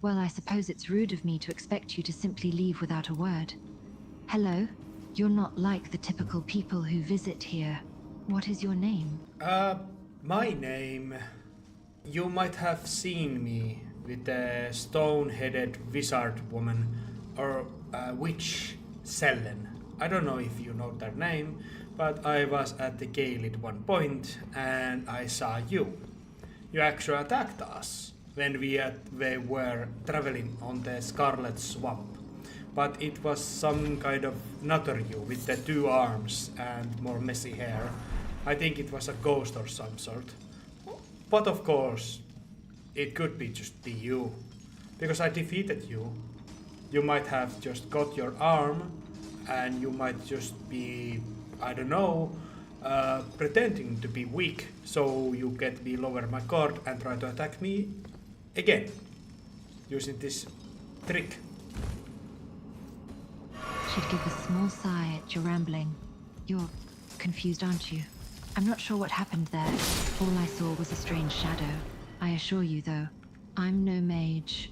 Well, I suppose it's rude of me to expect you to simply leave without a word. Hello? You're not like the typical people who visit here. What is your name? My name. You might have seen me with the stone-headed wizard woman or witch Sellen. I don't know if you know their name, but I was at the gale at one point and I saw you. You actually attacked us when we were traveling on the Scarlet Swamp. But it was some kind of nutter you with the two arms and more messy hair. I think it was a ghost or some sort. But of course, it could be just be you. Because I defeated you. You might have just got your arm and you might just be, I don't know, pretending to be weak so you get me lower my guard and try to attack me again using this trick. She'd give a small sigh at your rambling. You're confused, aren't you? I'm not sure what happened there. All I saw was a strange shadow. I assure you, though, I'm no mage.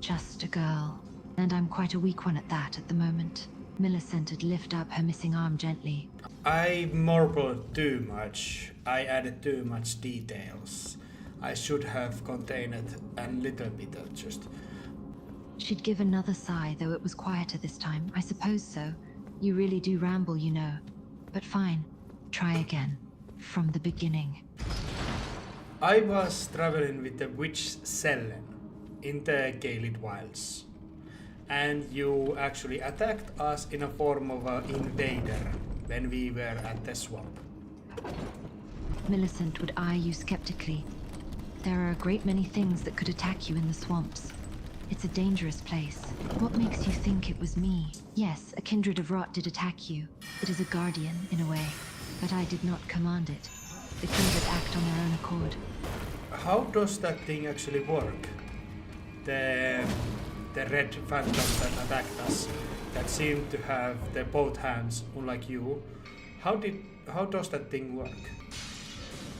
Just a girl. And I'm quite a weak one at that at the moment. Millicent had lifted up her missing arm gently. I marbled too much. I added too much details. I should have contained it a little bit of just... She'd give another sigh, though it was quieter this time. I suppose so. You really do ramble, you know. But fine. Try again. From the beginning. I was traveling with the witch Sellen in the Gaelid Wilds. And you actually attacked us in a form of an invader when we were at the swamp. Millicent would eye you skeptically. There are a great many things that could attack you in the swamps. It's a dangerous place. What makes you think it was me? Yes, a kindred of rot did attack you. It is a guardian, in a way. But I did not command it. The kindred act on their own accord. How does that thing actually work? The red phantom that attacked us, that seemed to have the both hands, unlike you. How does that thing work?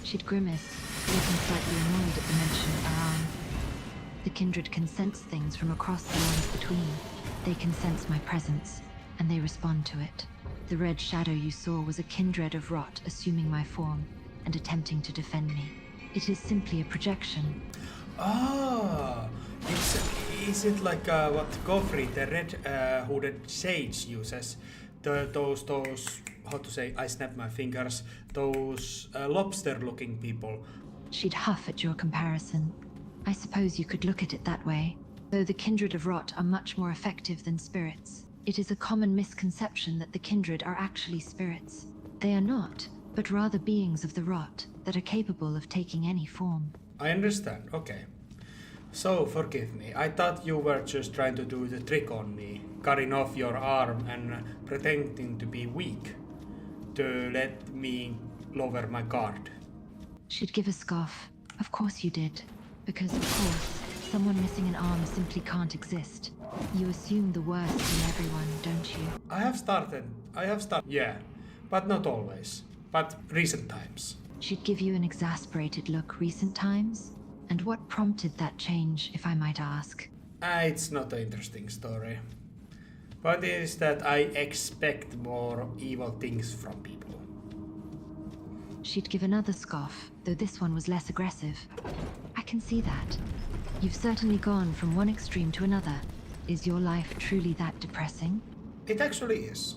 She'd grimace, looking slightly annoyed at the mention of her arm. The kindred can sense things from across the lines between. They can sense my presence, and they respond to it. The red shadow you saw was a kindred of rot assuming my form and attempting to defend me. It is simply a projection. Ah, is it like what Goffrey, the red hooded sage, uses? Those how to say? I snap my fingers. Those lobster-looking people. She'd huff at your comparison. I suppose you could look at it that way, though the kindred of rot are much more effective than spirits. It is a common misconception that the kindred are actually spirits. They are not, but rather beings of the rot that are capable of taking any form. I understand, okay. So, forgive me, I thought you were just trying to do the trick on me, cutting off your arm and pretending to be weak, to let me lower my guard. She'd give a scoff. Of course you did. Because, of course, someone missing an arm simply can't exist. You assume the worst in everyone, don't you? I have started, yeah, but not always, but recent times. She'd give you an exasperated look. Recent times? And what prompted that change, if I might ask? It's not an interesting story. But it is that I expect more evil things from people. She'd give another scoff, though this one was less aggressive. I can see that. You've certainly gone from one extreme to another. Is your life truly that depressing? It actually is.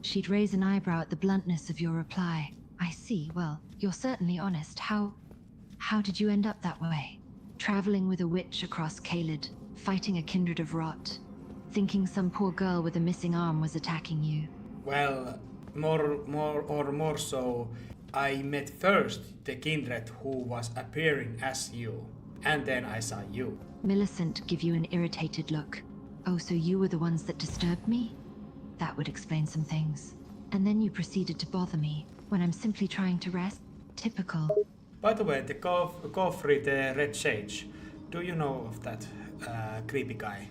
She'd raise an eyebrow at the bluntness of your reply. I see. Well, you're certainly honest. How did you end up that way? Traveling with a witch across Caelid, fighting a kindred of rot, thinking some poor girl with a missing arm was attacking you. Well, more so, I met first the kindred who was appearing as you, and then I saw you. Millicent give you an irritated look. Oh, so you were the ones that disturbed me? That would explain some things. And then you proceeded to bother me when I'm simply trying to rest? Typical. By the way, the Goffrey, the red sage, do you know of that creepy guy?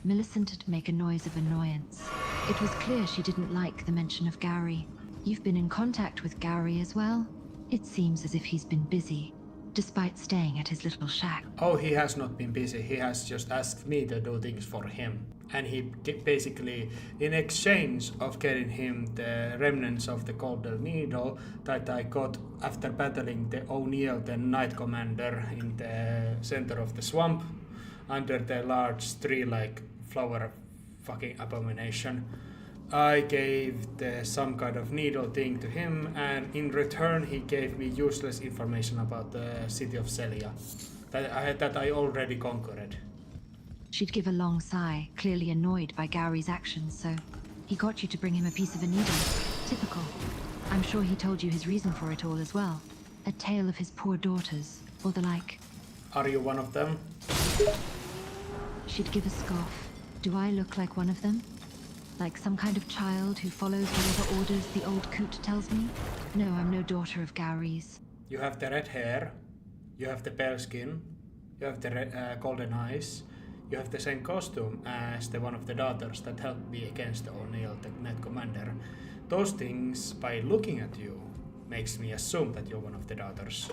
Millicent would make a noise of annoyance. It was clear she didn't like the mention of Gary. You've been in contact with Gary as well? It seems as if he's been busy. despite staying at his little shack. Oh, he has not been busy. He has just asked me to do things for him. And he basically, in exchange of getting him the remnants of the Golden Needle that I got after battling the O'Neill, the Knight Commander, in the center of the swamp, under the large tree-like flower fucking abomination, I gave some kind of needle thing to him, and in return he gave me useless information about the city of Celia that I already conquered. She'd give a long sigh, clearly annoyed by Gary's actions, so he got you to bring him a piece of a needle. Typical. I'm sure he told you his reason for it all as well. A tale of his poor daughters, or the like. Are you one of them? She'd give a scoff. Do I look like one of them? Like some kind of child who follows whatever orders the old coot tells me? No, I'm no daughter of Gary's. You have the red hair, you have the pale skin, you have the golden eyes, you have the same costume as the one of the daughters that helped me against O'Neill, the Knight Commander. Those things, by looking at you, makes me assume that you're one of the daughters.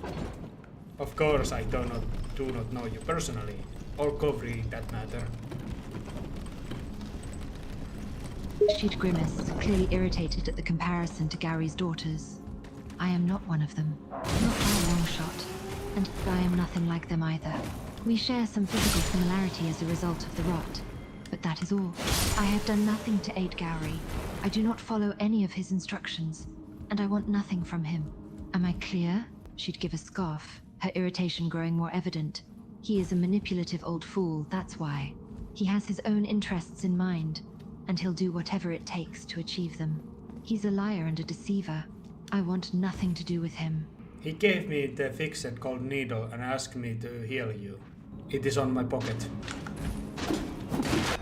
Of course, I do not know you personally, or Kovri, that matter. She'd grimace, clearly irritated at the comparison to Gary's daughters. I am not one of them. Not by a long shot. And I am nothing like them either. We share some physical similarity as a result of the rot. But that is all. I have done nothing to aid Gary. I do not follow any of his instructions. And I want nothing from him. Am I clear? She'd give a scoff, her irritation growing more evident. He is a manipulative old fool, that's why. He has his own interests in mind, and he'll do whatever it takes to achieve them. He's a liar and a deceiver. I want nothing to do with him. He gave me the fixed gold needle and asked me to heal you. It is on my pocket.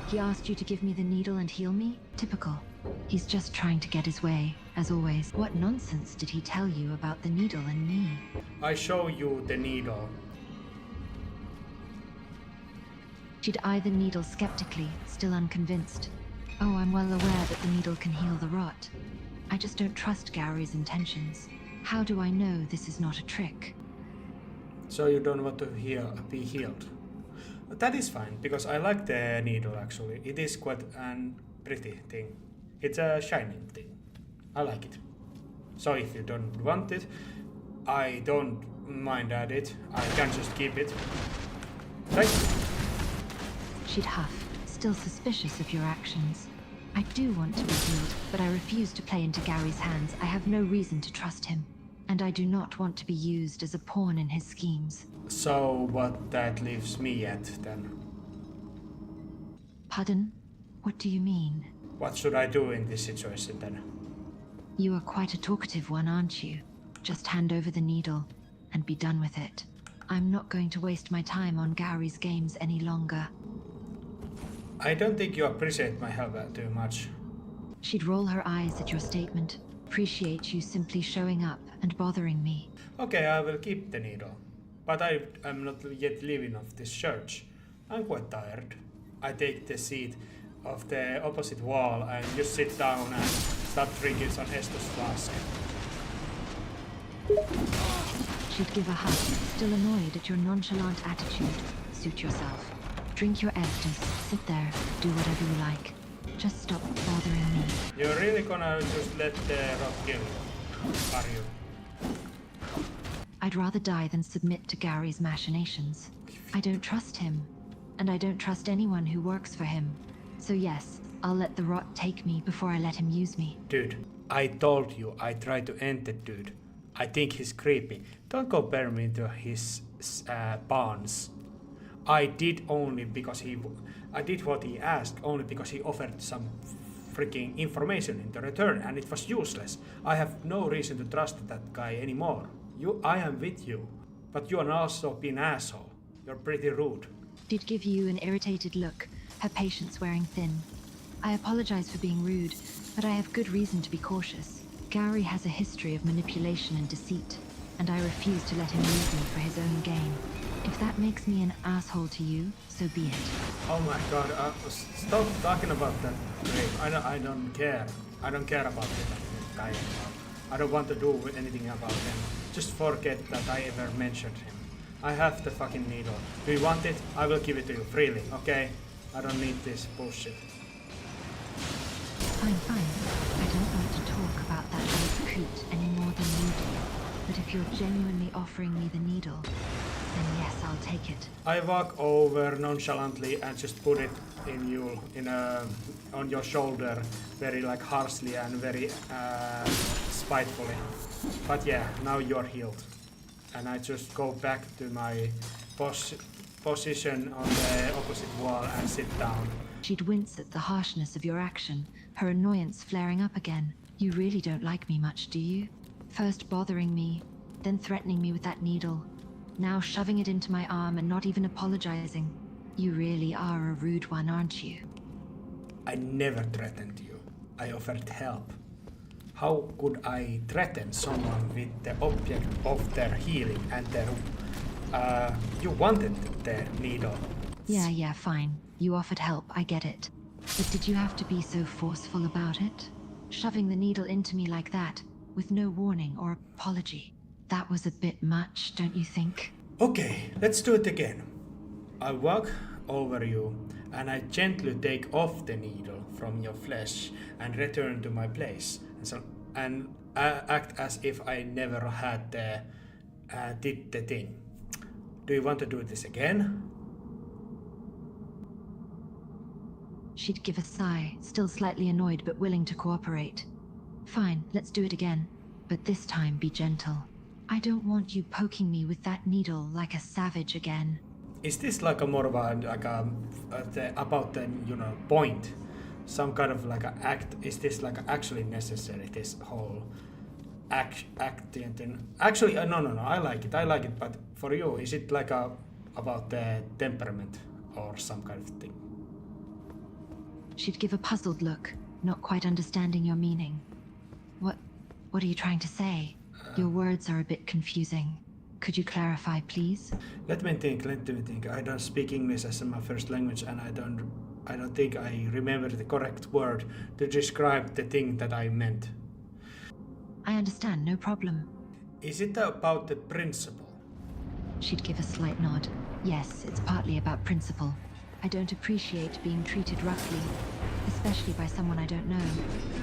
He asked you to give me the needle and heal me? Typical. He's just trying to get his way, as always. What nonsense did he tell you about the needle and me? I show you the needle. She'd eye the needle skeptically, still unconvinced. Oh, I'm well aware that the needle can heal the rot. I just don't trust Gary's intentions. How do I know this is not a trick? So you don't want to be healed. That is fine, because I like the needle actually. It is quite a pretty thing. It's a shining thing. I like it. So if you don't want it, I don't mind at it. I can just keep it. Thank you. She'd huff, still suspicious of your actions. I do want to be healed, but I refuse to play into Gary's hands. I have no reason to trust him. And I do not want to be used as a pawn in his schemes. So what that leaves me at then? Pardon? What do you mean? What should I do in this situation then? You are quite a talkative one, aren't you? Just hand over the needle and be done with it. I'm not going to waste my time on Gary's games any longer. I don't think you appreciate my help too much. She'd roll her eyes at your statement. Appreciate you simply showing up and bothering me. Okay, I will keep the needle. But I am not yet leaving of this church. I'm quite tired. I take the seat of the opposite wall and just sit down and start drinking some Estus flask. She'd give a huff, still annoyed at your nonchalant attitude. Suit yourself. Drink your Estus, sit there, do whatever you like. Just stop bothering me. You're really gonna just let the rot kill you, are you? I'd rather die than submit to Gary's machinations. I don't trust him, and I don't trust anyone who works for him. So yes, I'll let the rot take me before I let him use me. Dude, I told you I tried to end the dude. I think he's creepy. Don't compare me to his pawns. I did what he asked only because he offered some freaking information in the return, and it was useless. I have no reason to trust that guy anymore. I am with you, but you are also being an asshole. You're pretty rude. Did give you an irritated look, her patience wearing thin. I apologize for being rude, but I have good reason to be cautious. Gary has a history of manipulation and deceit, and I refuse to let him use me for his own gain. If that makes me an asshole to you, so be it. Oh my god, stop talking about that. I don't care. I don't care about that guy anymore. I don't want to do anything about him. Just forget that I ever mentioned him. I have the fucking needle. Do you want it? I will give it to you freely, okay? I don't need this bullshit. Fine, fine. I don't want to talk about that old coot any more than you do. But if you're genuinely offering me the needle, then yes, I'll take it. I walk over nonchalantly and just put it on your shoulder, very like harshly and very spitefully. But yeah, now you're healed. And I just go back to my position on the opposite wall and sit down. She'd wince at the harshness of your action, her annoyance flaring up again. You really don't like me much, do you? First bothering me, then threatening me with that needle. Now shoving it into my arm and not even apologizing. You really are a rude one, aren't you? I never threatened you. I offered help. How could I threaten someone with the object of their healing and their... you wanted the needle. Yeah, fine. You offered help, I get it. But did you have to be so forceful about it? Shoving the needle into me like that, with no warning or apology. That was a bit much, don't you think? Okay, let's do it again. I walk over you and I gently take off the needle from your flesh and return to my place. And act as if I never had did the thing. Do you want to do this again? She'd give a sigh, still slightly annoyed but willing to cooperate. Fine, let's do it again. But this time be gentle. I don't want you poking me with that needle like a savage again. Is this like a more of a about the point? Some kind of like a act? Is this like actually necessary? This whole acting thing? Actually, no. I like it. But for you, is it like about the temperament or some kind of thing? She'd give a puzzled look, not quite understanding your meaning. What are you trying to say? Your words are a bit confusing. Could you clarify, please? Let me think. I don't speak English as my first language, and I don't think I remember the correct word to describe the thing that I meant. I understand, no problem. Is it about the principle? She'd give a slight nod. Yes, it's partly about principle. I don't appreciate being treated roughly, especially by someone I don't know.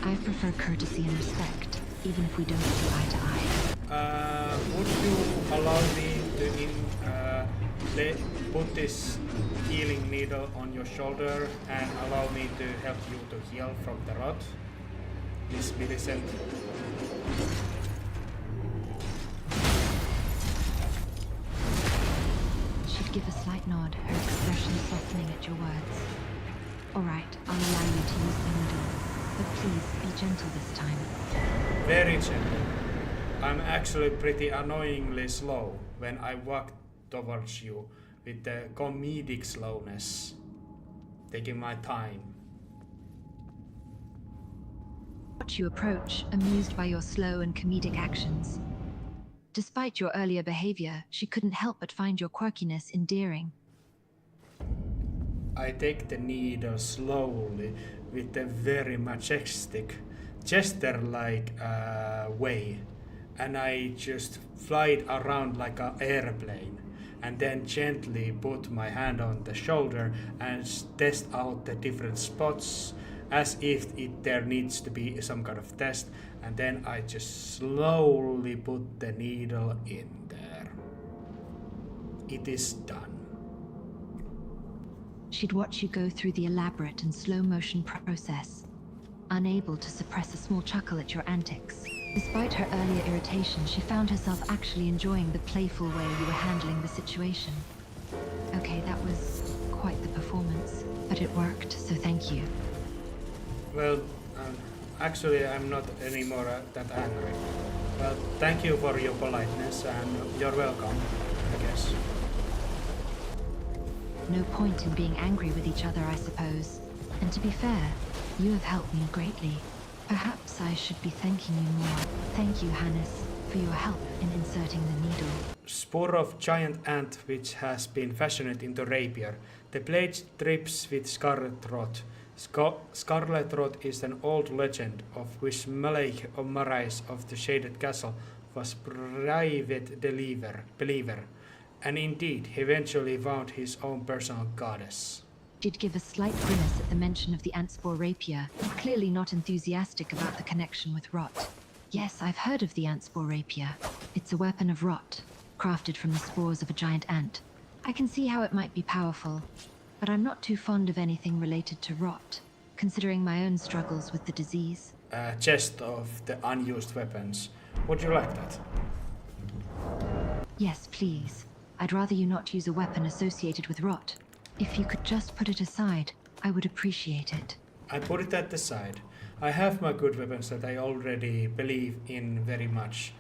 I prefer courtesy and respect, even if we don't see eye to eye. Would you allow me to put this healing needle on your shoulder and allow me to help you to heal from the rot, Miss Millicent? She'd give a slight nod, her expression softening at your words. All right, I'll allow you to use the needle, but please be gentle this time. Very gentle. I'm actually pretty annoyingly slow when I walk towards you with the comedic slowness, taking my time. Watch you approach, amused by your slow and comedic actions. Despite your earlier behavior, she couldn't help but find your quirkiness endearing. I take the needle slowly with a very majestic, gesture-like way, and I just fly it around like an airplane, and then gently put my hand on the shoulder and test out the different spots as if there needs to be some kind of test, and then I just slowly put the needle in there. It is done. She'd watch you go through the elaborate and slow-motion process, unable to suppress a small chuckle at your antics. Despite her earlier irritation, she found herself actually enjoying the playful way you were handling the situation. Okay, that was quite the performance, but it worked, so thank you. Well, actually I'm not anymore that angry. Well, thank you for your politeness, and you're welcome, I guess. No point in being angry with each other, I suppose. And to be fair, you have helped me greatly. Perhaps I should be thanking you more. Thank you, Hannes, for your help in inserting the needle. Spore of giant ant which has been fashioned into rapier. The blade drips with scarlet rot. Scarlet rot is an old legend of which Malek of Marais of the Shaded Castle was private believer, And indeed, he eventually found his own personal goddess. She'd give a slight grimace at the mention of the Antspore rapier, clearly not enthusiastic about the connection with rot. Yes, I've heard of the Antspore rapier. It's a weapon of rot, crafted from the spores of a giant ant. I can see how it might be powerful, but I'm not too fond of anything related to rot, considering my own struggles with the disease. A chest of the unused weapons. Would you like that? Yes, please. I'd rather you not use a weapon associated with rot. If you could just put it aside, I would appreciate it. I put it at the side. I have my good weapons that I already believe in very much.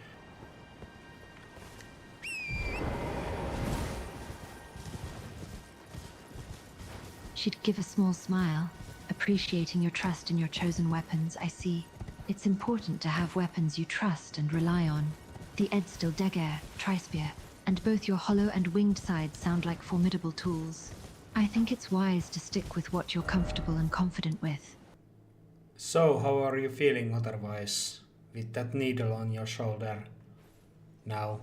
She'd give a small smile, appreciating your trust in your chosen weapons, I see. It's important to have weapons you trust and rely on. The Edstil Dagger, Trispear, and both your hollow and winged sides sound like formidable tools. I think it's wise to stick with what you're comfortable and confident with. So, how are you feeling otherwise, with that needle on your shoulder now?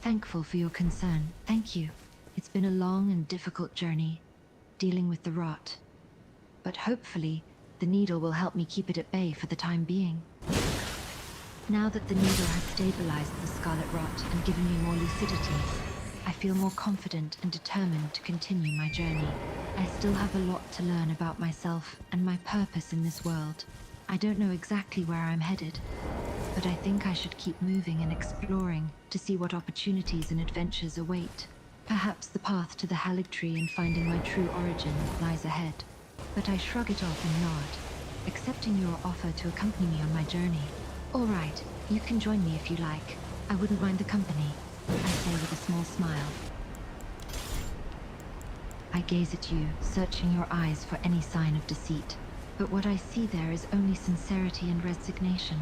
Thankful for your concern, thank you. It's been a long and difficult journey, dealing with the rot. But hopefully, the needle will help me keep it at bay for the time being. Now that the needle has stabilized the scarlet rot and given me more lucidity, I feel more confident and determined to continue my journey. I still have a lot to learn about myself and my purpose in this world. I don't know exactly where I'm headed, but I think I should keep moving and exploring to see what opportunities and adventures await. Perhaps the path to the Haligtree and finding my true origin lies ahead. But I shrug it off and nod, accepting your offer to accompany me on my journey. All right, you can join me if you like. I wouldn't mind the company, I say with a small smile. I gaze at you, searching your eyes for any sign of deceit. But what I see there is only sincerity and resignation.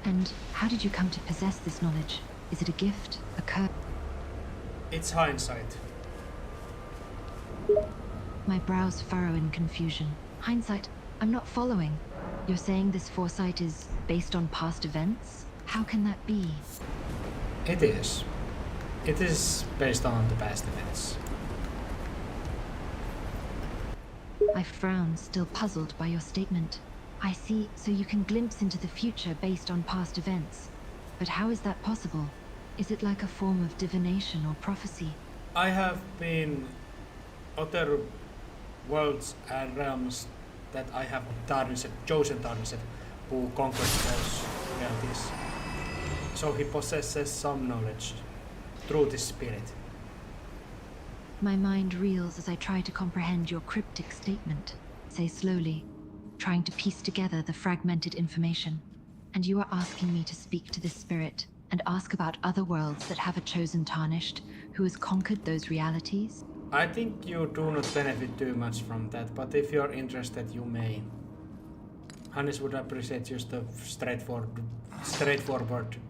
And how did you come to possess this knowledge? Is it a gift, a curse? It's hindsight. My brows furrow in confusion. Hindsight, I'm not following. You're saying this foresight is based on past events? How can that be? It is. It is based on the past events. I frown, still puzzled by your statement. I see, so you can glimpse into the future based on past events. But how is that possible? Is it like a form of divination or prophecy? I have been other worlds and realms that I have chosen tarnished, who conquered those realities. So he possesses some knowledge through this spirit. My mind reels as I try to comprehend your cryptic statement. Say slowly, trying to piece together the fragmented information. And you are asking me to speak to this spirit and ask about other worlds that have a chosen tarnished who has conquered those realities? I think you do not benefit too much from that, but if you're interested, you may. Hannes would appreciate just a straightforward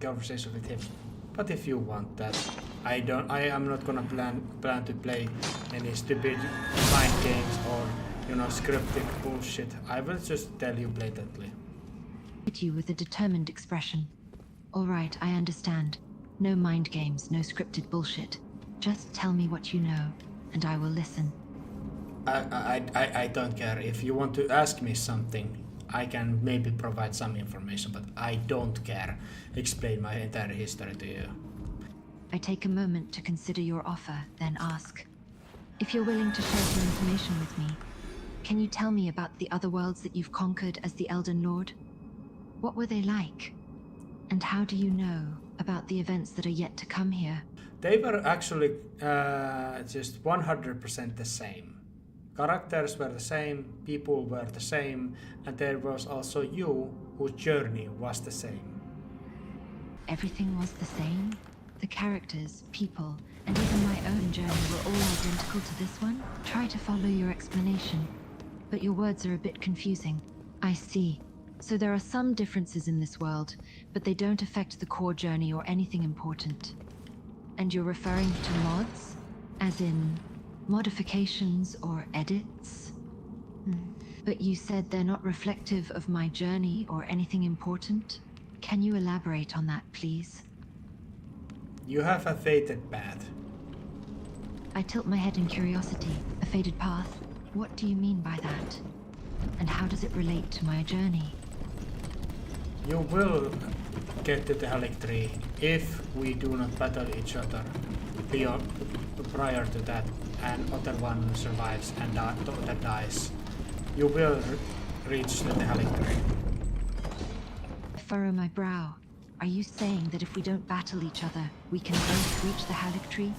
conversation with him. But if you want that, I am not gonna plan to play any stupid mind games or, scripted bullshit. I will just tell you blatantly. Hit you with a determined expression. All right, I understand. No mind games, no scripted bullshit. Just tell me what you know, and I will listen. I don't care. If you want to ask me something, I can maybe provide some information, but I don't care. Explain my entire history to you. I take a moment to consider your offer, then ask. If you're willing to share some information with me, can you tell me about the other worlds that you've conquered as the Elden Lord? What were they like? And how do you know about the events that are yet to come here? They were actually just 100% the same. Characters were the same, people were the same, and there was also you whose journey was the same. Everything was the same? The characters, people, and even my own journey were all identical to this one? Try to follow your explanation, but your words are a bit confusing. I see. So there are some differences in this world, but they don't affect the core journey or anything important. And you're referring to mods? As in modifications or edits? But you said they're not reflective of my journey or anything important? Can you elaborate on that, please? You have a fated path. I tilt my head in curiosity. A fated path? What do you mean by that? And how does it relate to my journey? You will get to the Helic Tree if we do not battle each other prior to that, and other one survives and that dies. You will reach the Helic Tree. I furrow my brow. Are you saying that if we don't battle each other, we can both reach the Halic Tree?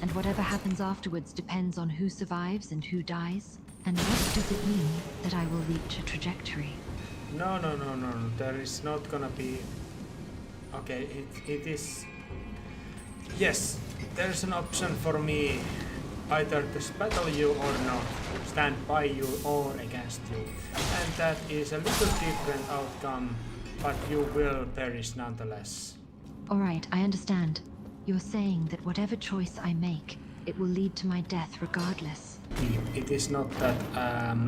And whatever happens afterwards depends on who survives and who dies? And what does it mean that I will reach a trajectory? No. There is not gonna be... Okay, it is... Yes, there's an option for me either to battle you or not, stand by you or against you. And that is a little different outcome, but you will perish nonetheless. Alright, I understand. You're saying that whatever choice I make, it will lead to my death regardless. It is not that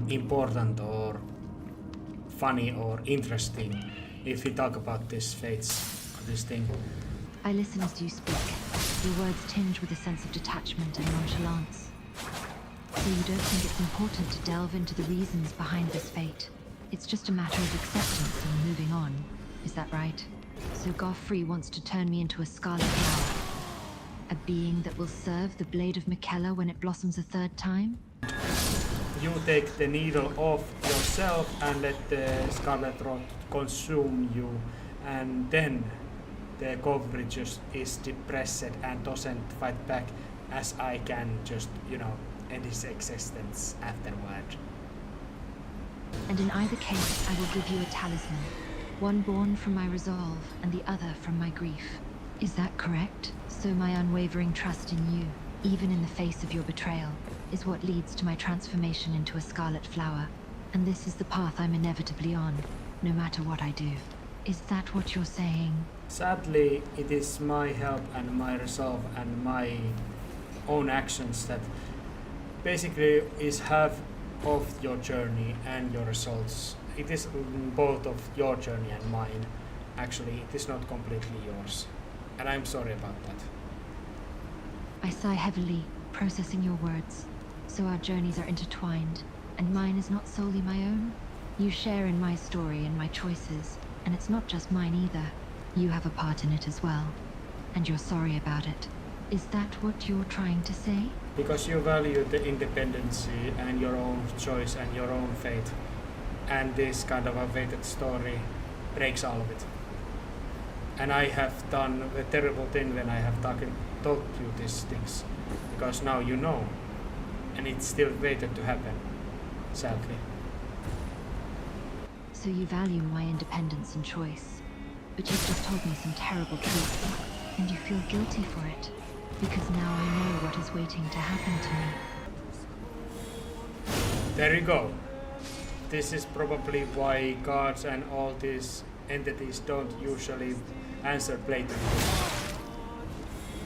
important or funny or interesting if we talk about these fates, this thing. I listen as you speak, your words tinged with a sense of detachment and nonchalance. So you don't think it's important to delve into the reasons behind this fate? It's just a matter of acceptance and moving on. Is that right? So Goffrey wants to turn me into a scarlet flower? A being that will serve the blade of Mikella when it blossoms a third time? You take the needle off yourself and let the scarlet rot consume you, and then the Goffrey just is depressed and doesn't fight back, as I can just, end his existence afterward. And in either case, I will give you a talisman. One born from my resolve, and the other from my grief. Is that correct? So my unwavering trust in you, even in the face of your betrayal, is what leads to my transformation into a scarlet flower. And this is the path I'm inevitably on, no matter what I do. Is that what you're saying? Sadly, it is my help and my resolve and my own actions that basically is half of your journey and your results. It is both of your journey and mine. Actually, it is not completely yours. And I'm sorry about that. I sigh heavily, processing your words. So our journeys are intertwined, and mine is not solely my own? You share in my story and my choices, and it's not just mine either. You have a part in it as well, and you're sorry about it. Is that what you're trying to say? Because you value the independency and your own choice and your own fate. And this kind of a fated story breaks all of it. And I have done a terrible thing when I have told you these things, because now you know, and it's still waited to happen, sadly. So you value my independence and choice, but you've just told me some terrible truth, and you feel guilty for it, because now I know what is waiting to happen to me. There you go. This is probably why gods and all these entities don't usually answer blatantly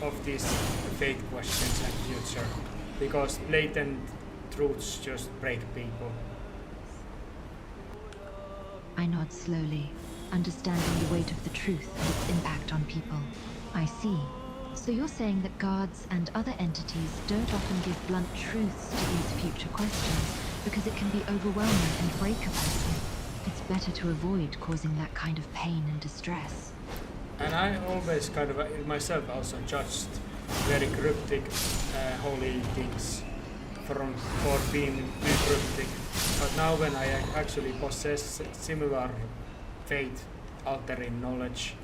of these fate questions and future, because blatant truths just break people. I nod slowly, understanding the weight of the truth and its impact on people. I see. So you're saying that guards and other entities don't often give blunt truths to these future questions because it can be overwhelming and break a person. It's better to avoid causing that kind of pain and distress. And I always kind of myself also judged very cryptic holy things for being too cryptic. But now when I actually possess similar faith altering knowledge,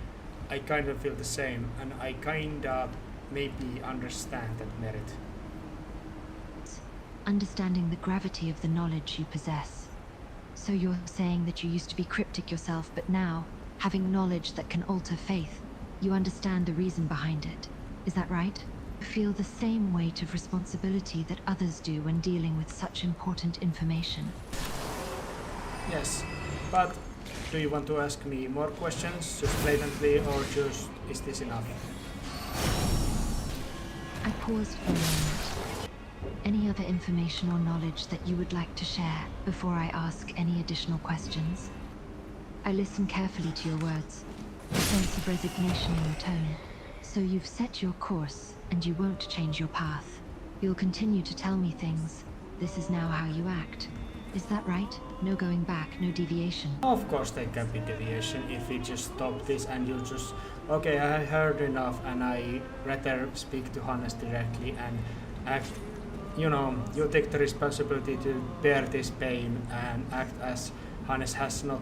I kind of feel the same, and I kind of maybe understand that merit. Understanding the gravity of the knowledge you possess. So you're saying that you used to be cryptic yourself, but now, having knowledge that can alter faith, you understand the reason behind it. Is that right? You feel the same weight of responsibility that others do when dealing with such important information. Yes, but do you want to ask me more questions, just blatantly, or just is this enough? I paused for a moment. Any other information or knowledge that you would like to share before I ask any additional questions? I listen carefully to your words, a sense of resignation in your tone. So you've set your course, and you won't change your path. You'll continue to tell me things. This is now how you act. Is that right? No going back, no deviation. Of course there can be deviation if we just stop this and you just, okay, I heard enough and I rather speak to Hannes directly and act, you know, you take the responsibility to bear this pain and act as Hannes has not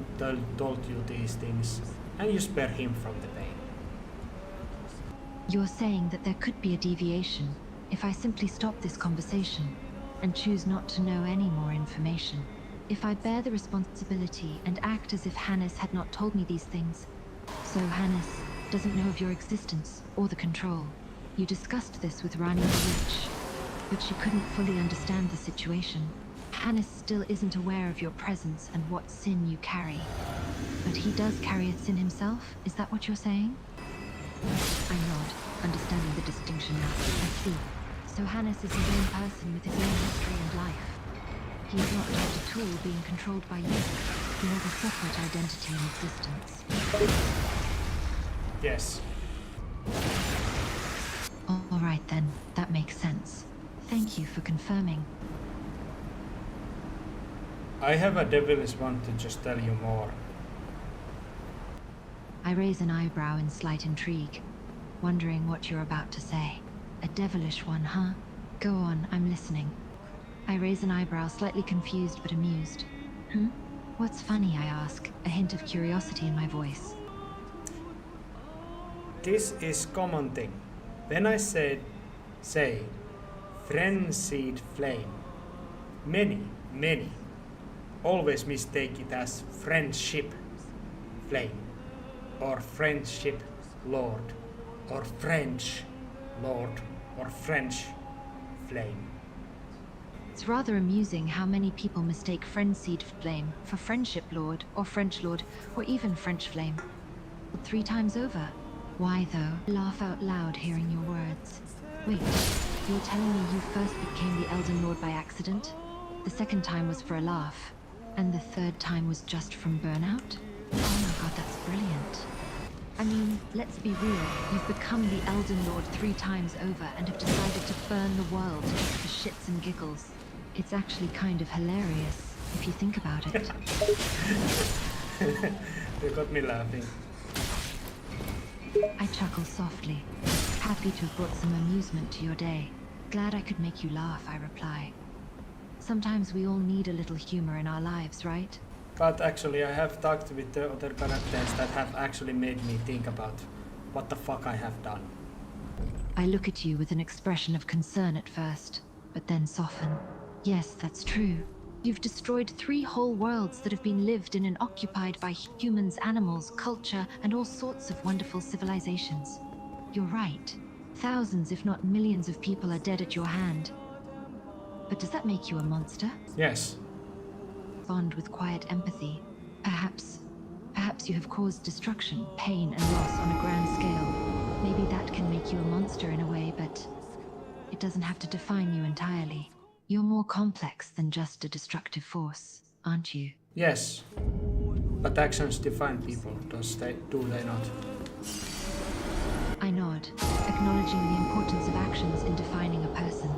told you these things and you spare him from the pain. You're saying that there could be a deviation if I simply stop this conversation and choose not to know any more information. If I bear the responsibility and act as if Hannes had not told me these things, so Hannes doesn't know of your existence or the control. You discussed this with Rani the Witch, but she couldn't fully understand the situation. Hannes still isn't aware of your presence and what sin you carry. But he does carry a sin himself? Is that what you're saying? I nod, understanding the distinction now. I see. So Hannes is his own person with his own history and life. He is not just a tool being controlled by you. He has a separate identity and existence. Yes. All right then, that makes sense. Thank you for confirming. I have a devilish want to just tell you more. I raise an eyebrow in slight intrigue, wondering what you're about to say. A devilish one, huh? Go on, I'm listening. I raise an eyebrow, slightly confused but amused. What's funny, I ask, a hint of curiosity in my voice. This is common thing. When I say frenzied flame, many always mistake it as friendship flame, or friendship lord, or French lord, or French flame. It's rather amusing how many people mistake frenzied flame for friendship lord, or French lord, or even French flame. 3 times over. Why though? Laugh out loud hearing your words. Wait, you're telling me you first became the Elden Lord by accident? The second time was for a laugh, and the third time was just from burnout? Oh my god, that's brilliant. I mean, let's be real, you've become the Elden Lord 3 times over and have decided to burn the world just for shits and giggles. It's actually kind of hilarious, if you think about it. You got me laughing. I chuckle softly, happy to have brought some amusement to your day. Glad I could make you laugh, I reply. Sometimes we all need a little humor in our lives, right? But actually I have talked with the other characters that have actually made me think about what the fuck I have done. I look at you with an expression of concern at first, but then soften. Yes, that's true. You've destroyed 3 whole worlds that have been lived in and occupied by humans, animals, culture, and all sorts of wonderful civilizations. You're right. Thousands, if not millions of people are dead at your hand. But does that make you a monster? Yes. Bond with quiet empathy. Perhaps you have caused destruction, pain, and loss on a grand scale. Maybe that can make you a monster in a way, but it doesn't have to define you entirely. You're more complex than just a destructive force, aren't you? Yes. But actions define people, do they not? I nod, acknowledging the importance of actions in defining a person.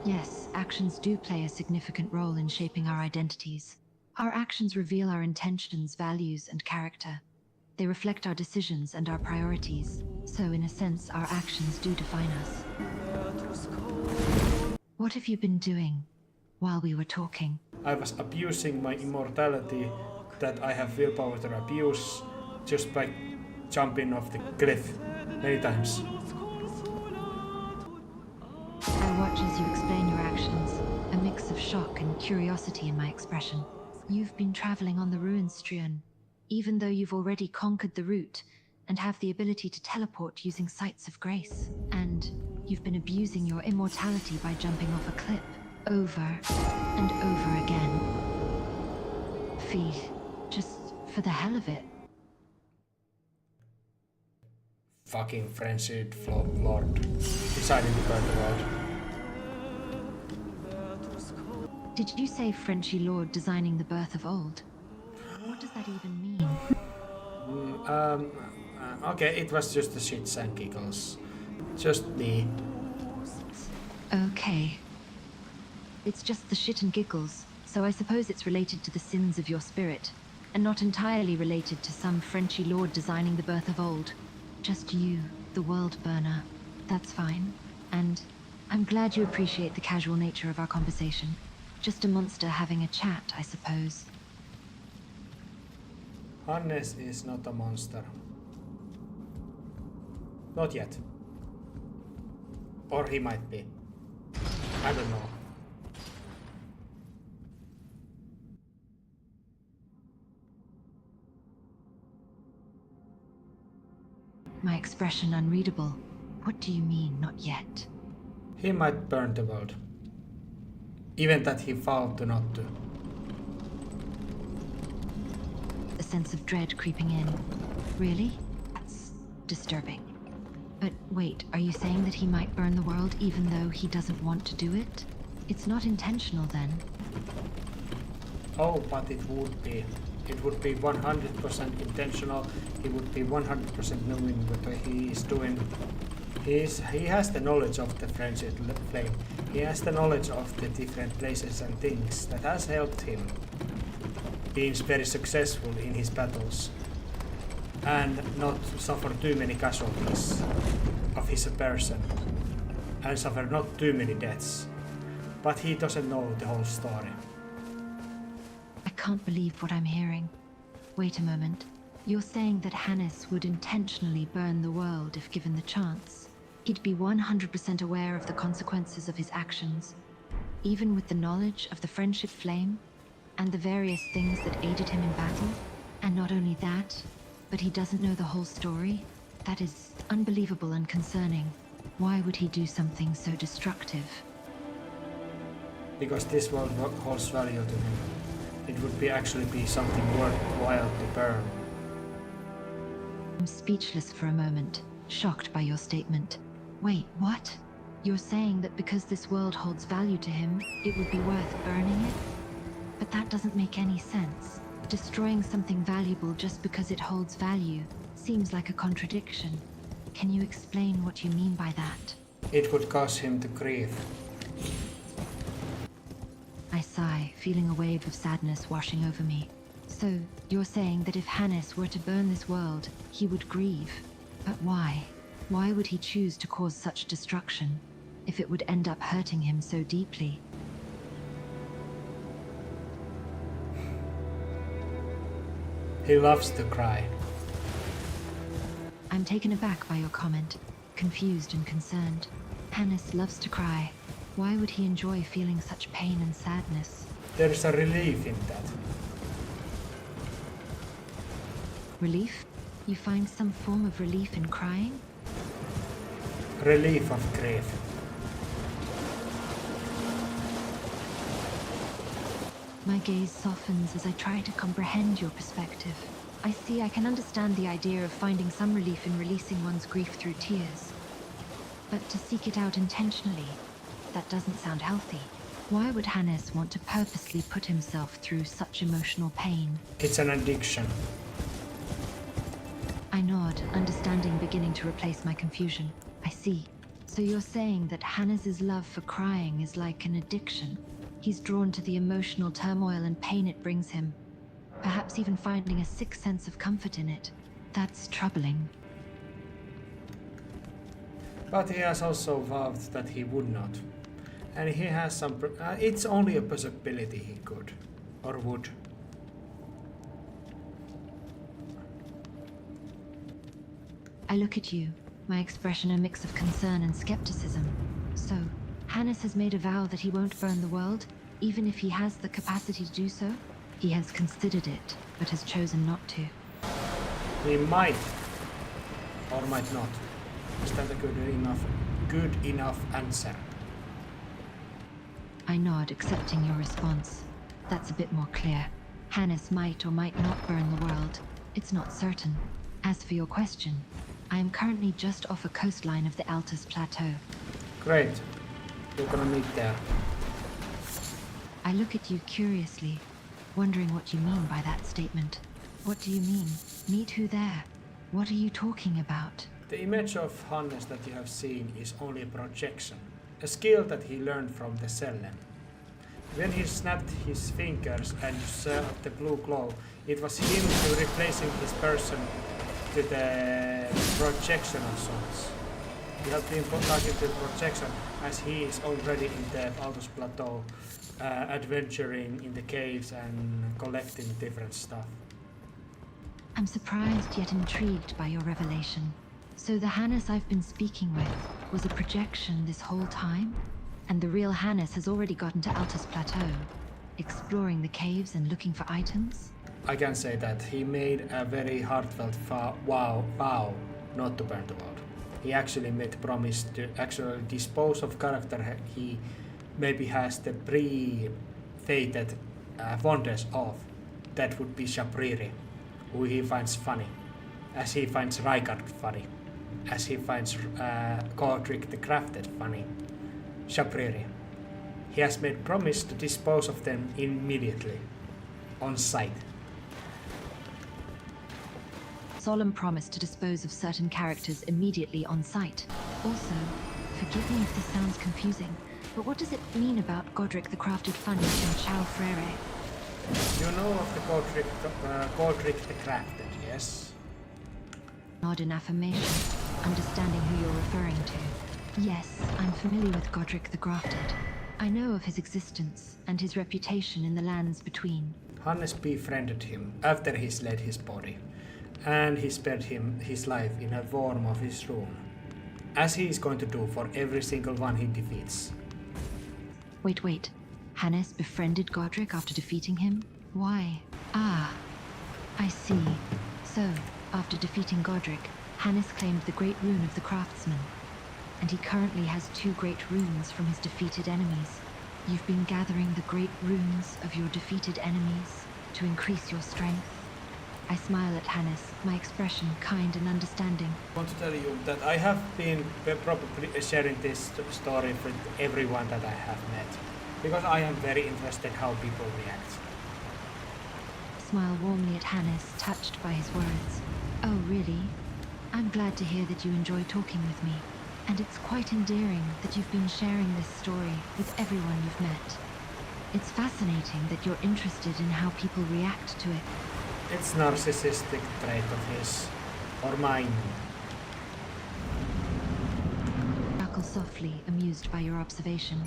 Yes, actions do play a significant role in shaping our identities. Our actions reveal our intentions, values, and character. They reflect our decisions and our priorities. So, in a sense, our actions do define us. What have you been doing while we were talking? I was abusing my immortality that I have willpower to abuse just by jumping off the cliff many times. I watch as you explain your actions, a mix of shock and curiosity in my expression. You've been traveling on the ruins, Strian, even though you've already conquered the route and have the ability to teleport using sights of grace. And you've been abusing your immortality by jumping off a cliff, over and over again. Just for the hell of it. Fucking frenzied lord deciding to burn the world. Did you say Frenchy Lord designing the birth of old? What does that even mean? Okay, it was just the shits and giggles. Just me. Okay. It's just the shit and giggles, so I suppose it's related to the sins of your spirit, and not entirely related to some Frenchy lord designing the birth of old. Just you, the world burner. That's fine. And I'm glad you appreciate the casual nature of our conversation. Just a monster having a chat, I suppose. Hannes is not a monster. Not yet. Or he might be. I don't know. My expression unreadable. What do you mean, not yet? He might burn the world. Even that he vowed to not do. A sense of dread creeping in. Really? That's disturbing. But wait, are you saying that he might burn the world even though he doesn't want to do it? It's not intentional then. Oh, but it would be. It would be 100% intentional. He would be 100% knowing what he is doing. He has the knowledge of the friendship flame. He has the knowledge of the different places and things that has helped him being very successful in his battles and not suffer too many casualties of his person and suffer not too many deaths. But he doesn't know the whole story. I can't believe what I'm hearing. Wait a moment. You're saying that Hannes would intentionally burn the world if given the chance. He'd be 100% aware of the consequences of his actions, even with the knowledge of the friendship flame and the various things that aided him in battle. And not only that, but he doesn't know the whole story. That is unbelievable and concerning. Why would he do something so destructive? Because this world holds value to him. It would actually be something worthwhile to burn. I'm speechless for a moment, shocked by your statement. Wait, what? You're saying that because this world holds value to him, it would be worth burning it? But that doesn't make any sense. Destroying something valuable just because it holds value seems like a contradiction. Can you explain what you mean by that? It would cause him to grieve. I sigh, feeling a wave of sadness washing over me. So, you're saying that if Hannes were to burn this world, he would grieve. But why? Why would he choose to cause such destruction, if it would end up hurting him so deeply? He loves to cry. I'm taken aback by your comment, confused and concerned. Hannes loves to cry. Why would he enjoy feeling such pain and sadness? There's a relief in that. Relief? You find some form of relief in crying? Relief of grief. My gaze softens as I try to comprehend your perspective. I see I can understand the idea of finding some relief in releasing one's grief through tears. But to seek it out intentionally, that doesn't sound healthy. Why would Hannes want to purposely put himself through such emotional pain? It's an addiction. I nod, understanding beginning to replace my confusion. I see. So you're saying that Hannes's love for crying is like an addiction. He's drawn to the emotional turmoil and pain it brings him, perhaps even finding a sick sense of comfort in it. That's troubling. But he has also vowed that he would not. And he has some... it's only a possibility he could. Or would. I look at you, my expression a mix of concern and skepticism. So, Hannes has made a vow that he won't burn the world, even if he has the capacity to do so? He has considered it, but has chosen not to. He might. Or might not. Is that a good enough answer? I nod, accepting your response. That's a bit more clear. Hannes might or might not burn the world. It's not certain. As for your question, I am currently just off a coastline of the Altus Plateau. Great. We're gonna meet there. I look at you curiously, wondering what you mean by that statement. What do you mean? Meet who there? What are you talking about? The image of Hannes that you have seen is only a projection, a skill that he learned from the Sellen. When he snapped his fingers and you saw the blue glow, it was him replacing his person to the projection of sorts. You have been talking to the projection as he is already in the Altus Plateau, adventuring in the caves and collecting different stuff. I'm surprised yet intrigued by your revelation. So the Hannes I've been speaking with was a projection this whole time? And the real Hannes has already gotten to Altus Plateau, exploring the caves and looking for items? I can say that he made a very heartfelt vow not to burn the world. He actually made a promise to actually dispose of character he maybe has the pre-fated wonders of. That would be Shapriri, who he finds funny, as he finds Rykard funny, as he finds Godric the Crafted funny. Shapriri. He has made promise to dispose of them immediately, on sight. Solemn promise to dispose of certain characters immediately on sight. Also, forgive me if this sounds confusing, but what does it mean about Godric the Crafted Funny and Chao Frere? You know of the Godric the Crafted, yes? Nod in affirmation, understanding who you're referring to. Yes, I'm familiar with Godric the Grafted. I know of his existence and his reputation in the lands between. Hannes befriended him after he slayed his body, and he spared him his life in a form of his rune, as he is going to do for every single one he defeats. Wait. Hannes befriended Godric after defeating him? Why? Ah, I see. So, after defeating Godric, Hannes claimed the Great Rune of the Craftsman. And he currently has 2 great runes from his defeated enemies. You've been gathering the great runes of your defeated enemies to increase your strength. I smile at Hannes, my expression kind and understanding. I want to tell you that I have been probably sharing this story with everyone that I have met, because I am very interested how people react. Smile warmly at Hannes, touched by his words. Oh, really? I'm glad to hear that you enjoy talking with me. And it's quite endearing that you've been sharing this story with everyone you've met. It's fascinating that you're interested in how people react to it. It's narcissistic trait of his, or mine. Chuckle softly, amused by your observation.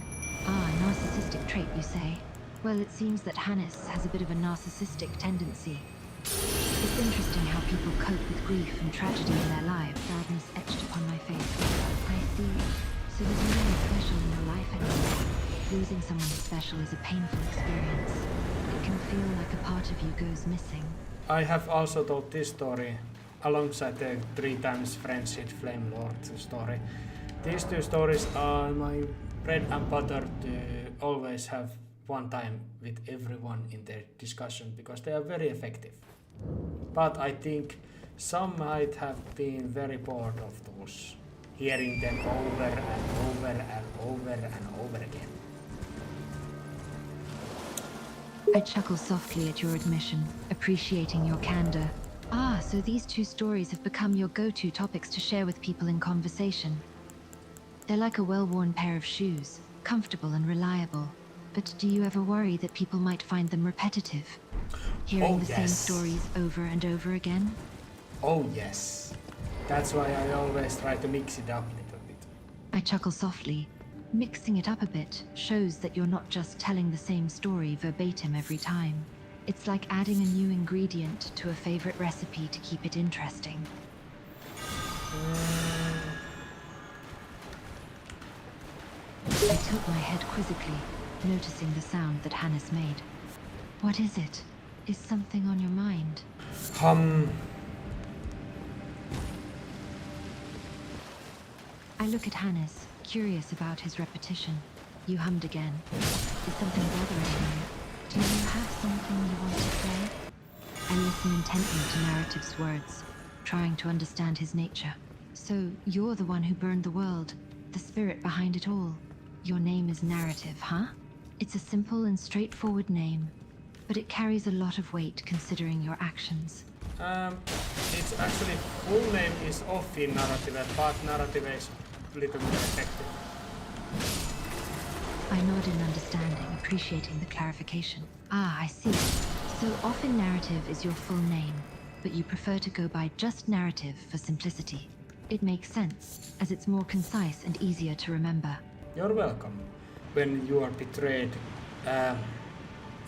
Ah, narcissistic trait, you say? Well, it seems that Hannes has a bit of a narcissistic tendency. It's interesting how people cope with grief and tragedy in their lives. Sadness etched upon my face. I see. So there's nothing special in your life anymore. Losing someone special is a painful experience. It can feel like a part of you goes missing. I have also told this story alongside the 3 times friendship Flame Lord story. These 2 stories are my bread and butter to always have one time with everyone in their discussion, because they are very effective. But I think some might have been very bored of those, hearing them over and over and over and over again. I chuckle softly at your admission, appreciating your candor. Ah, so these 2 stories have become your go-to topics to share with people in conversation. They're like a well-worn pair of shoes, comfortable and reliable. But do you ever worry that people might find them repetitive? Hearing the same stories over and over again? Oh yes. That's why I always try to mix it up a little bit. I chuckle softly. Mixing it up a bit shows that you're not just telling the same story verbatim every time. It's like adding a new ingredient to a favorite recipe to keep it interesting. I tilt my head quizzically, noticing the sound that Hannes made. What is it? Is something on your mind? I look at Hannes, curious about his repetition. You hummed again. Is something bothering you? Do you have something you want to say? I listen intently to Narrative's words, trying to understand his nature. So, you're the one who burned the world, the spirit behind it all. Your name is Narrative, huh? It's a simple and straightforward name, but it carries a lot of weight considering your actions. Its actually full name is off in narrative, but narrative is a little more effective. I nod in understanding, appreciating the clarification. Ah, I see. So often narrative is your full name, but you prefer to go by just narrative for simplicity. It makes sense, as it's more concise and easier to remember. You're welcome. When you are betrayed,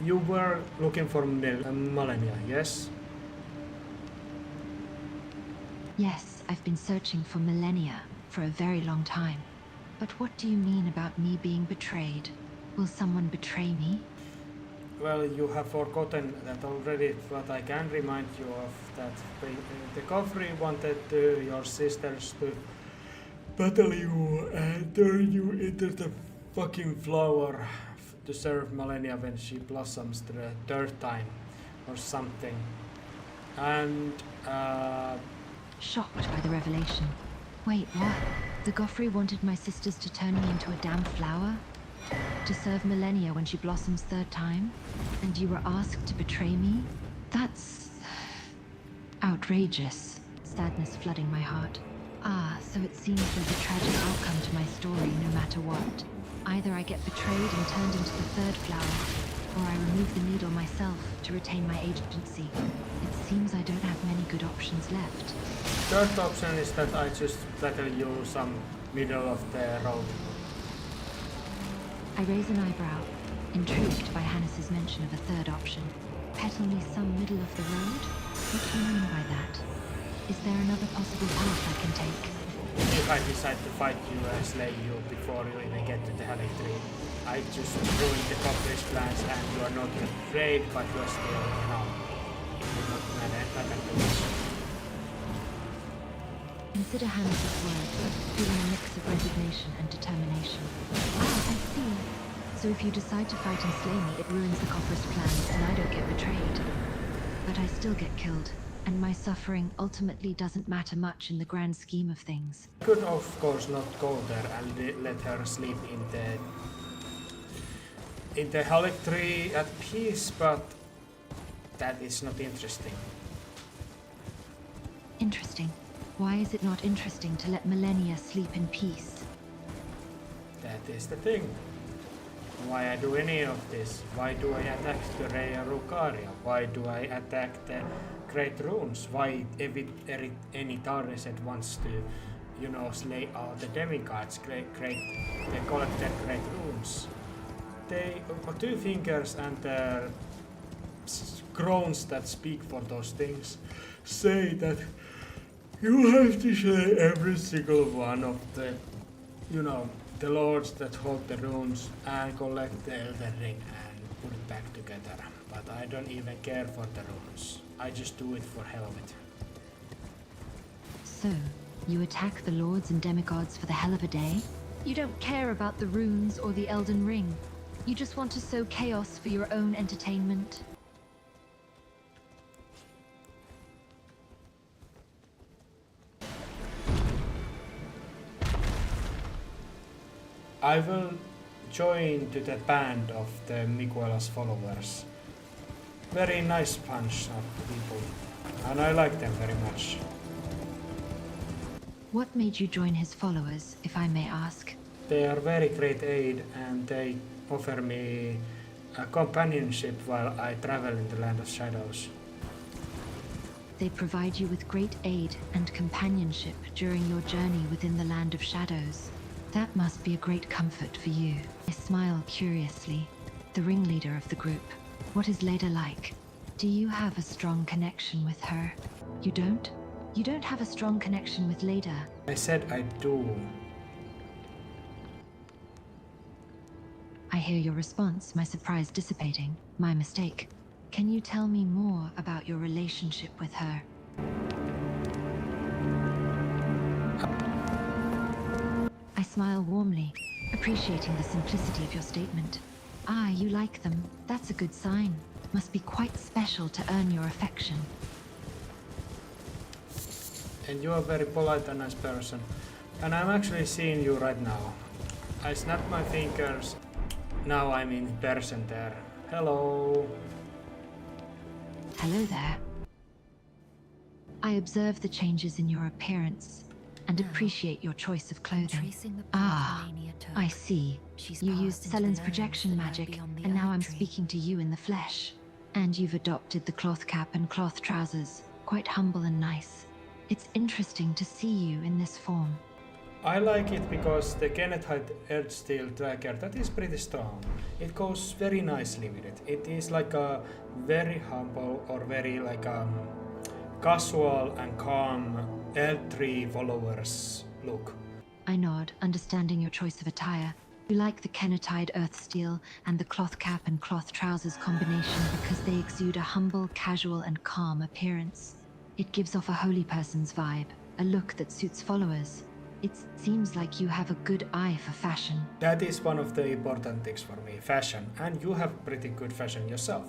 you were looking for Malenia, yes? Yes, I've been searching for millennia for a very long time. But what do you mean about me being betrayed? Will someone betray me? Well, you have forgotten that already, but I can remind you of that. The Kofri wanted your sisters to battle you and turn you into the fucking flower to serve Malenia when she blossoms the third time or something. And Shocked by the revelation. Wait, what? The Goffrey wanted my sisters to turn me into a damn flower? To serve millennia when she blossoms third time? And you were asked to betray me? That's outrageous. Sadness flooding my heart. Ah, so it seems there's a tragic outcome to my story no matter what. Either I get betrayed and turned into the third flower, or I remove the needle myself to retain my agency. It seems I don't have many good options left. third option is that I just battle you some middle of the road. I raise an eyebrow, intrigued by Hannes's mention of a third option. Petal me some middle of the road? What do you mean by that? Is there another possible path I can take? If I decide to fight you and slay you before you even get to the Halley Tree, I just ruin the Kofri's plans and you are not afraid, but you are still, it will not matter too much. Consider Hannes's words, feeling a mix of resignation and determination. Ah, I see. So if you decide to fight and slay me, it ruins the Copper's plans and I don't get betrayed. But I still get killed, and my suffering ultimately doesn't matter much in the grand scheme of things. I could of course not go there and let her sleep in the Halley Tree at peace, but that is not interesting. Interesting. Why is it not interesting to let millennia sleep in peace? That is the thing. Why I do any of this? Why do I attack the Rhea Rukaria? Why do I attack the Great Runes? Why any Tarnised wants to, slay all the demigods, they collect their Great Runes. They, two fingers and their groans that speak for those things, say that you have to slay every single one of the, the lords that hold the runes and collect the Elden Ring and put it back together. But I don't even care for the runes. I just do it for hell of it. So, you attack the lords and demigods for the hell of a day? You don't care about the runes or the Elden Ring. You just want to sow chaos for your own entertainment. I will join to the band of the Miguela's followers. Very nice bunch of people, and I like them very much. What made you join his followers, if I may ask? They are very great aid, and they offer me a companionship while I travel in the Land of Shadows. They provide you with great aid and companionship during your journey within the Land of Shadows. That must be a great comfort for you. I smile curiously. The ringleader of the group. What is Leda like? Do you have a strong connection with her? You don't? You don't have a strong connection with Leda? I said I do. I hear your response, my surprise dissipating. My mistake. Can you tell me more about your relationship with her? I smile warmly, appreciating the simplicity of your statement. Ah, you like them. That's a good sign. Must be quite special to earn your affection. And you are a very polite and nice person. And I'm actually seeing you right now. I snap my fingers. Now I'm in person there. Hello. Hello there. I observe the changes in your appearance and No. appreciate your choice of clothing. Tracing the path Ah, Melania took. I see. She's You passed used into the Selen's lands projection that lie magic, beyond the and now oak I'm tree. speaking to you in the flesh. And you've adopted the cloth cap and cloth trousers, quite humble and nice. It's interesting to see you in this form. I like it because the Kennethite Earth Steel dagger, that is pretty strong. It goes very nicely with it. It is like a very humble or very like casual and calm L3 followers look. I nod, understanding your choice of attire. You like the Kennetide Earthsteel and the cloth cap and cloth trousers combination because they exude a humble, casual, and calm appearance. It gives off a holy person's vibe, a look that suits followers. It seems like you have a good eye for fashion. That is one of the important things for me, fashion. And you have pretty good fashion yourself.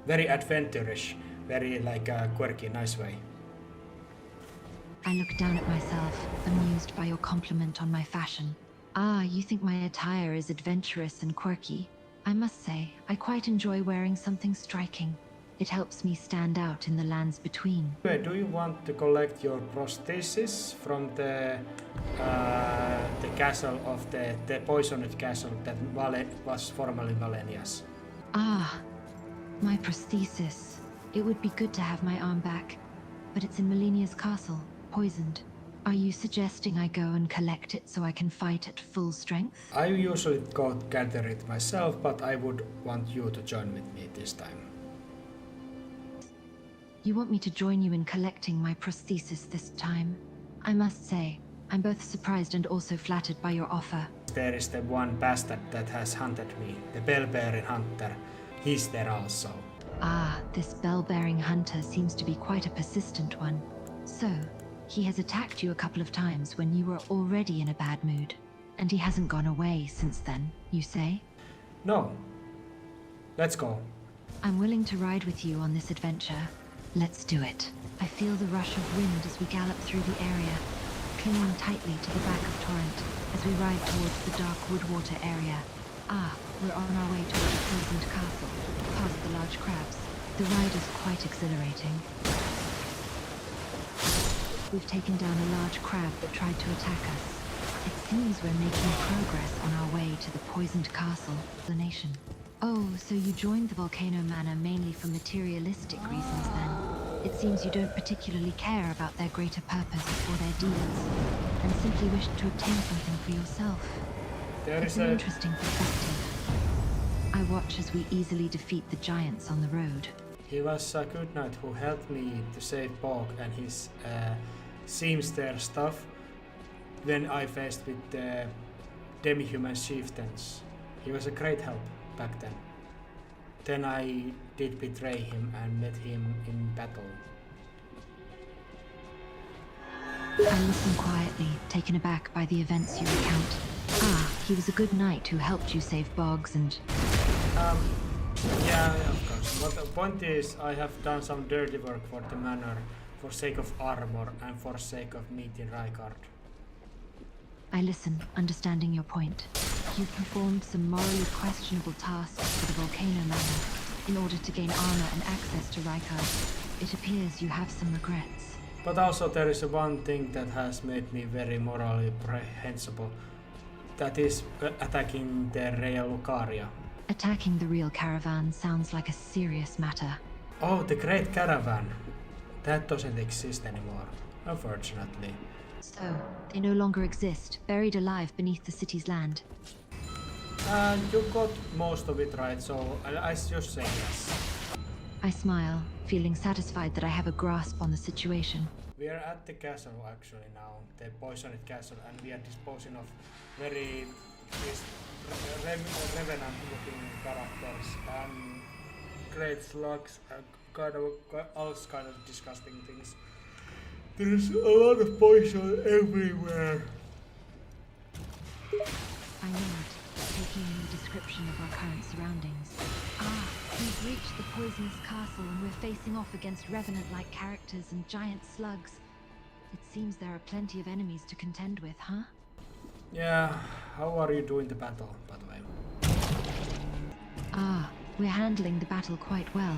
Very adventurous, very like a quirky, nice way. I look down at myself, amused by your compliment on my fashion. Ah, you think my attire is adventurous and quirky. I must say, I quite enjoy wearing something striking. It helps me stand out in the lands between. Do you want to collect your prosthesis from the castle of the poisoned castle that was formerly Valenia's? Ah, my prosthesis. It would be good to have my arm back, but it's in Melinia's castle, poisoned. Are you suggesting I go and collect it so I can fight at full strength? I usually go gather it myself, but I would want you to join with me this time. You want me to join you in collecting my prosthesis this time? I must say, I'm both surprised and also flattered by your offer. There is the one bastard that has hunted me, the bell-bearing hunter. He's there also. Ah, this bell-bearing hunter seems to be quite a persistent one. So, he has attacked you a couple of times when you were already in a bad mood. And he hasn't gone away since then, you say? No. Let's go. I'm willing to ride with you on this adventure. Let's do it. I feel the rush of wind as we gallop through the area, clinging tightly to the back of Torrent as we ride towards the dark Woodwater area. Ah, we're on our way toward the poisoned castle, past the large crabs. The ride is quite exhilarating. We've taken down a large crab that tried to attack us. It seems we're making progress on our way to the poisoned castle, the nation. Oh, so you joined the Volcano Manor mainly for materialistic reasons then? It seems you don't particularly care about their greater purpose or their deeds, and simply wish to obtain something for yourself. It's an interesting perspective. I watch as we easily defeat the giants on the road. He was a good knight who helped me to save Bog and his seamster stuff when I faced with the demi-human chieftains. He was a great help back then. Then I did betray him and met him in battle. I listen quietly, taken aback by the events you recount. Ah, he was a good knight who helped you save Boggs and... Yeah, of course. But the point is, I have done some dirty work for the manor, for sake of armor and for sake of meeting Rykard. I listen, understanding your point. You've performed some morally questionable tasks for the Volcano Manor in order to gain armor and access to Rykard. It appears you have some regrets. But also there is one thing that has made me very morally reprehensible. That is attacking the Rea Lucaria. Attacking the real caravan sounds like a serious matter. Oh, the Great Caravan. That doesn't exist anymore, unfortunately. So, they no longer exist, buried alive beneath the city's land. You got most of it right, so I just say yes. I smile, feeling satisfied that I have a grasp on the situation. We are at the castle actually now, the poisoned castle, and we are disposing of very revenant-looking characters and great slugs and all kind of disgusting things. There's a lot of poison everywhere. I nod, taking in the description of our current surroundings. Ah, we've reached the poisonous castle and we're facing off against revenant-like characters and giant slugs. It seems there are plenty of enemies to contend with, huh? Yeah, how are you doing the battle, by the way? Ah, we're handling the battle quite well.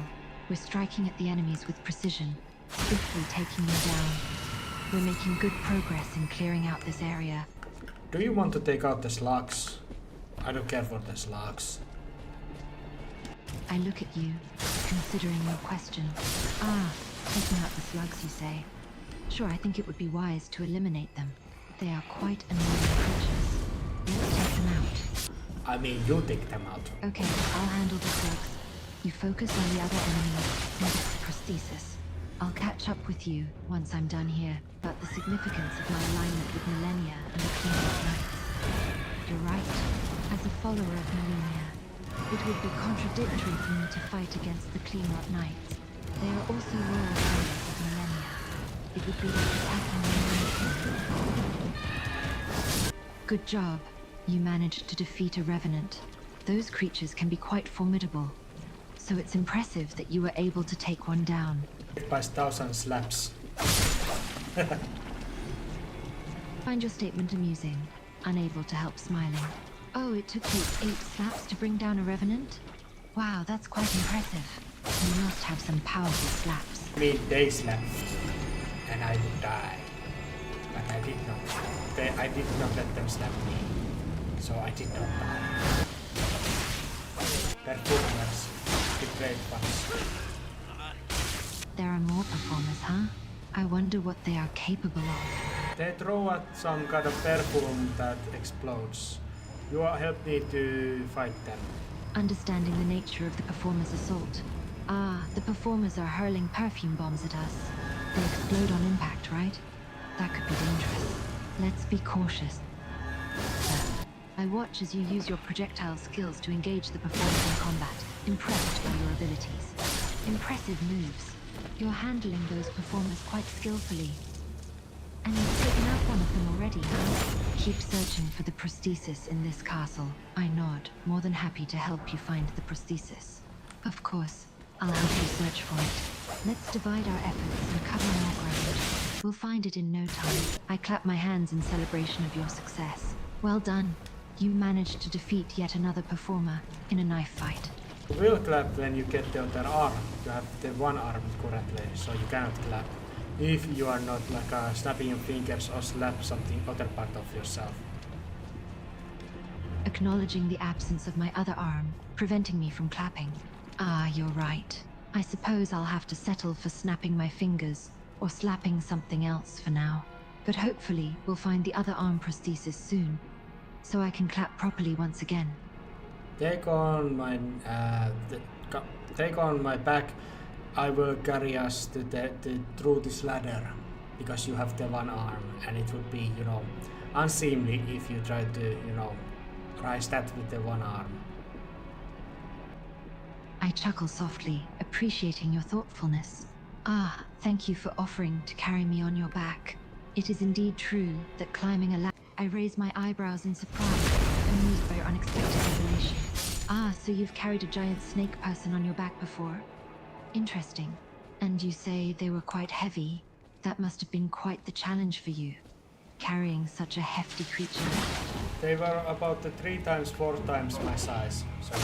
We're striking at the enemies with precision. swiftly taking them down. We're making good progress in clearing out this area. Do you want to take out the slugs? I don't care for the slugs. I look at you, considering your question. Ah, taking out the slugs, you say. Sure, I think it would be wise to eliminate them. They are quite annoying creatures. Let's take them out. I mean, you take them out. Okay, I'll handle the slugs. You focus on the other enemies and get the prosthesis. I'll catch up with you once I'm done here about the significance of my alignment with Millennia and the Clean Knights. You're right. As a follower of Millennia, it would be contradictory for me to fight against the Clean Knights. They are also loyal followers of Millennia. It would be like attacking Millennia. Good job. You managed to defeat a Revenant. Those creatures can be quite formidable. So it's impressive that you were able to take one down. By 1,000 slaps. Find your statement amusing. Unable to help smiling. Oh, it took you 8 slaps to bring down a Revenant? Wow, that's quite impressive. You must have some powerful slaps. I mean, they slapped, and I would die. But I did not. I did not let them slap me. So I did not die. Performers, the great ones. There are more performers, huh? I wonder what they are capable of. They throw at some kind of perfume that explodes. You help me to fight them. Understanding the nature of the performer's assault. Ah, the performers are hurling perfume bombs at us. They explode on impact, right? That could be dangerous. Let's be cautious. I watch as you use your projectile skills to engage the performers in combat. Impressed by your abilities. Impressive moves. You're handling those performers quite skillfully. And you've taken out one of them already, huh? Keep searching for the prosthesis in this castle. I nod, more than happy to help you find the prosthesis. Of course, I'll help you search for it. Let's divide our efforts and cover more ground. We'll find it in no time. I clap my hands in celebration of your success. Well done. You managed to defeat yet another performer in a knife fight. You will clap when you get the other arm. You have the one arm currently, so you cannot clap. If you are not like snapping your fingers or slap something other part of yourself. Acknowledging the absence of my other arm, preventing me from clapping. Ah, you're right. I suppose I'll have to settle for snapping my fingers or slapping something else for now. But hopefully we'll find the other arm prosthesis soon, so I can clap properly once again. Take on my back. I will carry us through this ladder, because you have the one arm, and it would be, unseemly if you try to, rise that with the one arm. I chuckle softly, appreciating your thoughtfulness. Ah, thank you for offering to carry me on your back. It is indeed true that climbing a ladder... I raise my eyebrows in surprise, amused by your unexpected revelation. Ah, so you've carried a giant snake person on your back before? Interesting. And you say they were quite heavy. That must have been quite the challenge for you, carrying such a hefty creature. They were about 3 times, 4 times my size, so...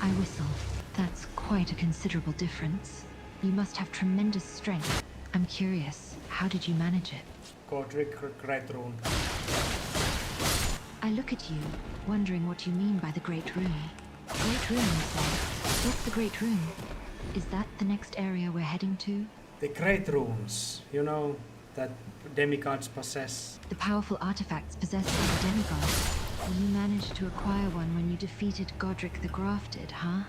I whistle. That's quite a considerable difference. You must have tremendous strength. I'm curious, how did you manage it? Godric Great Rune. I look at you, wondering what you mean by the Great Rune. Great Rune, you say? What's the Great Rune? Is that the next area we're heading to? The Great Runes, that demigods possess. The powerful artifacts possessed by the demigods. You managed to acquire one when you defeated Godric the Grafted, huh?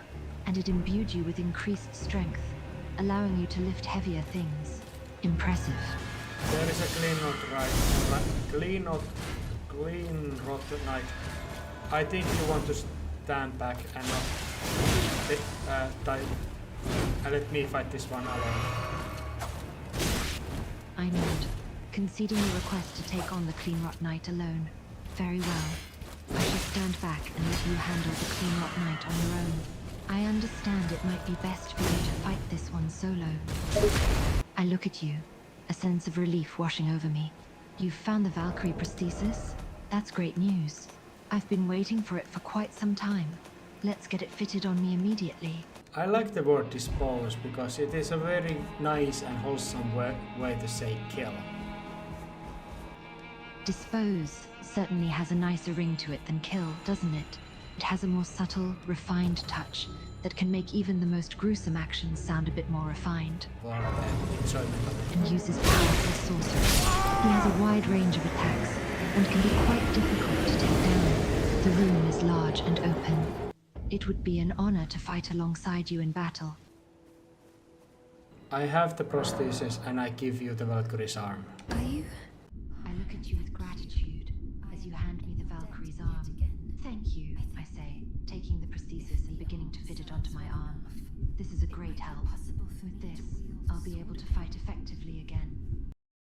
And it imbued you with increased strength, allowing you to lift heavier things. Impressive. There is a clean rot knight. I think you want to stand back and not let me fight this one alone. I nod, conceding your request to take on the Clean Rot Knight alone. Very well. I shall stand back and let you handle the Clean Rot Knight on your own. I understand it might be best for you to fight this one solo. I look at you, a sense of relief washing over me. You've found the Valkyrie prosthesis? That's great news. I've been waiting for it for quite some time. Let's get it fitted on me immediately. I like the word dispose because it is a very nice and wholesome way to say kill. Dispose certainly has a nicer ring to it than kill, doesn't it? It has a more subtle, refined touch that can make even the most gruesome actions sound a bit more refined. For the enjoyment of it. And uses powerful sorcery. He has a wide range of attacks and can be quite difficult to take down. The room is large and open. It would be an honor to fight alongside you in battle. I have the prosthesis and I give you the Valkyrie's arm. Are you? I look at you with gratitude as you hand me the Valkyrie's arm. Thank you, I say, taking the prosthesis and beginning to fit it onto my arm. This is a great help. With this, I'll be able to fight effectively again.